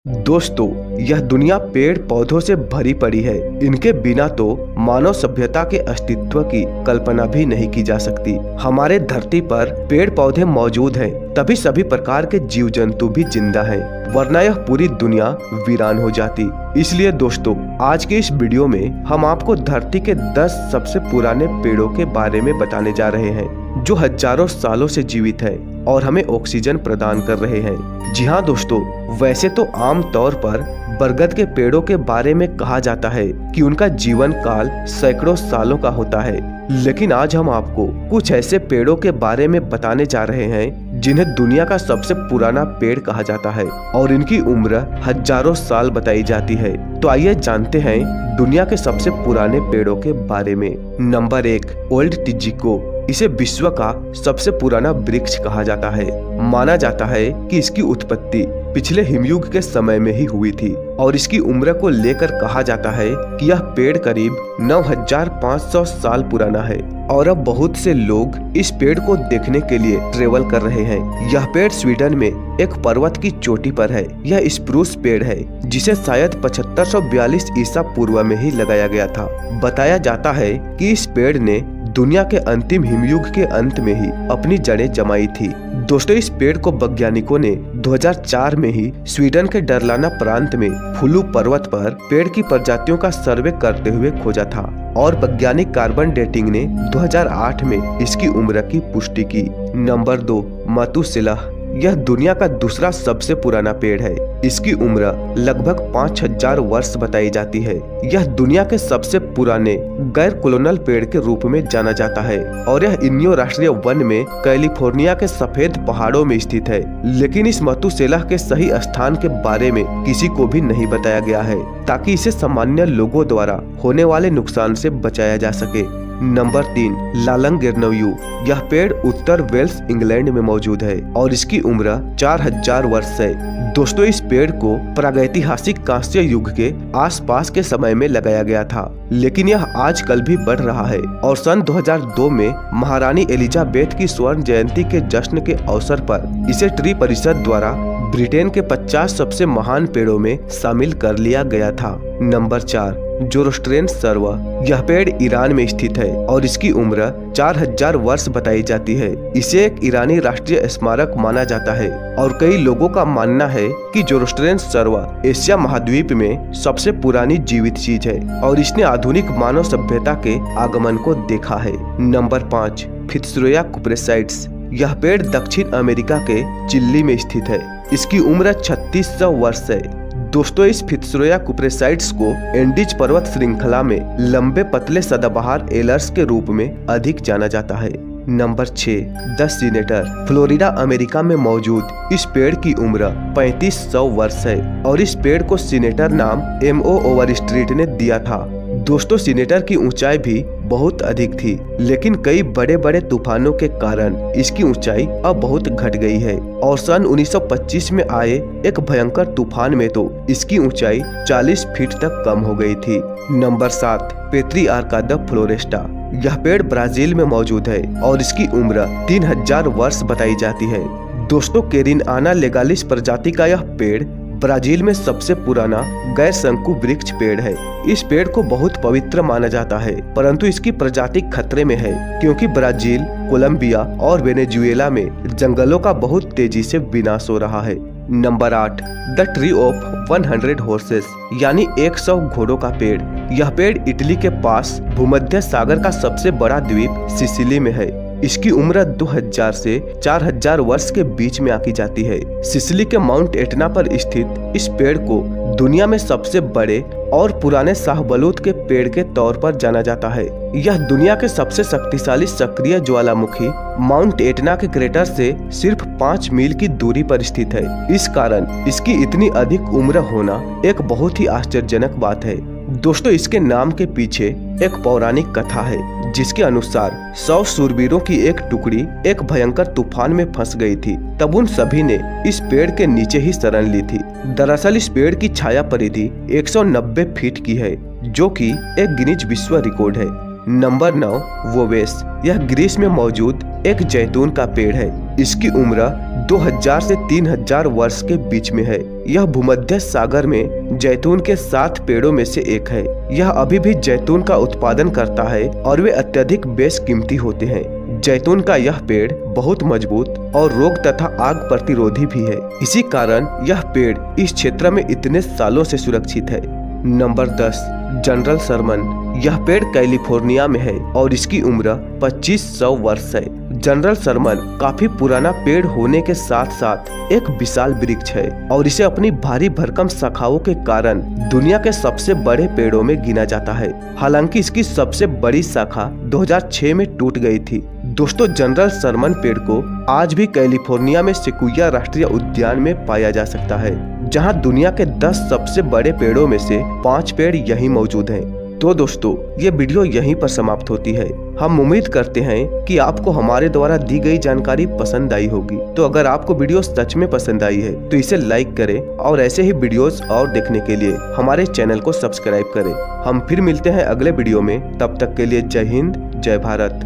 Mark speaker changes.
Speaker 1: दोस्तों, यह दुनिया पेड़ पौधों से भरी पड़ी है। इनके बिना तो मानव सभ्यता के अस्तित्व की कल्पना भी नहीं की जा सकती। हमारे धरती पर पेड़ पौधे मौजूद हैं, तभी सभी प्रकार के जीव जंतु भी जिंदा हैं, वरना यह पूरी दुनिया वीरान हो जाती। इसलिए दोस्तों, आज के इस वीडियो में हम आपको धरती के 10 सबसे पुराने पेड़ों के बारे में बताने जा रहे हैं, जो हजारों सालों से जीवित है और हमें ऑक्सीजन प्रदान कर रहे हैं। जी हाँ दोस्तों, वैसे तो आम तौर पर बरगद के पेड़ों के बारे में कहा जाता है कि उनका जीवन काल सैकड़ों सालों का होता है, लेकिन आज हम आपको कुछ ऐसे पेड़ों के बारे में बताने जा रहे हैं जिन्हें दुनिया का सबसे पुराना पेड़ कहा जाता है और इनकी उम्र हजारों साल बताई जाती है। तो आइए जानते हैं दुनिया के सबसे पुराने पेड़ों के बारे में। Number 1, old Tjikko. इसे विश्व का सबसे पुराना वृक्ष कहा जाता है। माना जाता है कि इसकी उत्पत्ति पिछले हिमयुग के समय में ही हुई थी और इसकी उम्र को लेकर कहा जाता है कि यह पेड़ करीब 9500 साल पुराना है और अब बहुत से लोग इस पेड़ को देखने के लिए ट्रेवल कर रहे हैं। यह पेड़ स्वीडन में एक पर्वत की चोटी पर है। यह स्प्रूस पेड़ है जिसे शायद 7542 ईसा पूर्व में ही लगाया गया था। बताया जाता है कि इस पेड़ ने दुनिया के अंतिम हिमयुग के अंत में ही अपनी जड़ें जमाई थी। दोस्तों, इस पेड़ को वैज्ञानिकों ने 2004 में ही स्वीडन के डरलाना प्रांत में फुलू पर्वत पर पेड़ की प्रजातियों का सर्वे करते हुए खोजा था और वैज्ञानिक कार्बन डेटिंग ने 2008 में इसकी उम्र की पुष्टि की। नंबर 2, मतुसेलाह। यह दुनिया का दूसरा सबसे पुराना पेड़ है। इसकी उम्र लगभग 5000 वर्ष बताई जाती है। यह दुनिया के सबसे पुराने गैर कोलोनल पेड़ के रूप में जाना जाता है और यह इन्यो राष्ट्रीय वन में कैलिफोर्निया के सफेद पहाड़ों में स्थित है। लेकिन इस मतुसेलाह के सही स्थान के बारे में किसी को भी नहीं बताया गया है, ताकि इसे सामान्य लोगों द्वारा होने वाले नुकसान से बचाया जा सके। नंबर 3, लालंगेरनव्यू। यह पेड़ उत्तर वेल्स इंग्लैंड में मौजूद है और इसकी उम्र 4000 वर्ष है। दोस्तों, इस पेड़ को प्रागैतिहासिक कांस्य युग के आसपास के समय में लगाया गया था, लेकिन यह आजकल भी बढ़ रहा है और सन 2002 में महारानी एलिजाबेथ की स्वर्ण जयंती के जश्न के अवसर पर इसे ट्री परिषद द्वारा ब्रिटेन के 50 सबसे महान पेड़ों में शामिल कर लिया गया था। नंबर 4, जोरोस्ट्रेन सर्व। यह पेड़ ईरान में स्थित है और इसकी उम्र 4000 वर्ष बताई जाती है। इसे एक ईरानी राष्ट्रीय स्मारक माना जाता है और कई लोगों का मानना है कि जोरोस्ट्रेन सर्व एशिया महाद्वीप में सबसे पुरानी जीवित चीज है और इसने आधुनिक मानव सभ्यता के आगमन को देखा है। नंबर 5, फित्सुरिया कुप्रेसाइड्स। यह पेड़ दक्षिण अमेरिका के चिली में स्थित है। इसकी उम्र 3600 वर्ष है। दोस्तों, इस फित्सुरिया कुप्रेसाइड्स को एंडीज पर्वत श्रृंखला में लंबे पतले सदाबहार एलर्स के रूप में अधिक जाना जाता है। Number 6, the senator. Florida America में मौजूद इस पेड़ की उम्र 3500 वर्ष है और इस पेड़ को सीनेटर नाम M.O. ओवरस्ट्रीट ने दिया था। दोस्तों, सीनेटर की ऊंचाई भी बहुत अधिक थी, लेकिन कई बड़े बड़े तूफानों के कारण इसकी ऊंचाई अब बहुत घट गई है और सन 1925 में आए एक भयंकर तूफान में तो इसकी ऊंचाई 40 फीट तक कम हो गई थी। Number 7, Patriarca da Floresta. यह पेड़ ब्राजील में मौजूद है और इसकी उम्र 3000 वर्ष बताई जाती है। दोस्तों, केरिनआना लेगालिस प्रजाति का यह पेड़ ब्राजील में सबसे पुराना गैर शंकु वृक्ष पेड़ है। इस पेड़ को बहुत पवित्र माना जाता है, परंतु इसकी प्रजाति खतरे में है क्योंकि ब्राजील, कोलंबिया और वेनेजुएला में जंगलों का बहुत तेजी से विनाश हो रहा है। Number 8, the tree of 100 horses, यानी 100 घोड़ों का पेड़। यह पेड़ इटली के पास भूमध्य सागर का सबसे बड़ा द्वीप सिसिली में है। इसकी उम्र 2000 से 4000 वर्ष के बीच में आकी जाती है। सिसिली के माउंट एटना पर स्थित इस पेड़ को दुनिया में सबसे बड़े और पुराने शाहबलूत के पेड़ के तौर पर जाना जाता है। यह दुनिया के सबसे शक्तिशाली सक्रिय ज्वालामुखी माउंट एटना के क्रेटर से सिर्फ 5 मील की दूरी पर स्थित है। इस कारण इसकी इतनी अधिक उम्र होना एक बहुत ही आश्चर्यजनक बात है। दोस्तों, इसके नाम के पीछे एक पौराणिक कथा है जिसके अनुसार 100 शूरवीरों की एक टुकड़ी एक भयंकर तूफान में फंस गई थी। तब उन सभी ने इस पेड़ के नीचे ही शरण ली थी। दरअसल इस पेड़ की छाया परिधि 190 फीट की है, जो कि एक गिनीज विश्व रिकॉर्ड है। नंबर 9, वोवेस। यह ग्रीस में मौजूद एक जैतून का पेड़ है। इसकी उम्र 2000 से 3000 वर्ष के बीच में है। यह भूमध्य सागर में जैतून के 7 पेड़ों में से एक है। यह अभी भी जैतून का उत्पादन करता है और वे अत्यधिक बेशकीमती होते हैं। जैतून का यह पेड़ बहुत मजबूत और रोग तथा आग प्रतिरोधी भी है। इसी कारण यह पेड़ इस क्षेत्र में इतने सालों से सुरक्षित है। Number 10, general Sherman. यह पेड़ कैलिफोर्निया में है और इसकी उम्र 2500 वर्ष है। जनरल शर्मन काफी पुराना पेड़ होने के साथ साथ एक विशाल वृक्ष है और इसे अपनी भारी भरकम शाखाओं के कारण दुनिया के सबसे बड़े पेड़ों में गिना जाता है। हालांकि इसकी सबसे बड़ी शाखा 2006 में टूट गई थी। दोस्तों, जनरल शर्मन पेड़ को आज भी कैलिफोर्निया में सेक्वुया राष्ट्रीय उद्यान में पाया जा सकता है, जहां दुनिया के 10 सबसे बड़े पेड़ों में से 5 पेड़ यहीं मौजूद हैं। तो दोस्तों, ये वीडियो यहीं पर समाप्त होती है। हम उम्मीद करते हैं कि आपको हमारे द्वारा दी गई जानकारी पसंद आई होगी। तो अगर आपको वीडियो सच में पसंद आई है तो इसे लाइक करें और ऐसे ही वीडियोस और देखने के लिए हमारे चैनल को सब्सक्राइब करें। हम फिर मिलते हैं अगले वीडियो में। तब तक के लिए जय हिंद, जय भारत।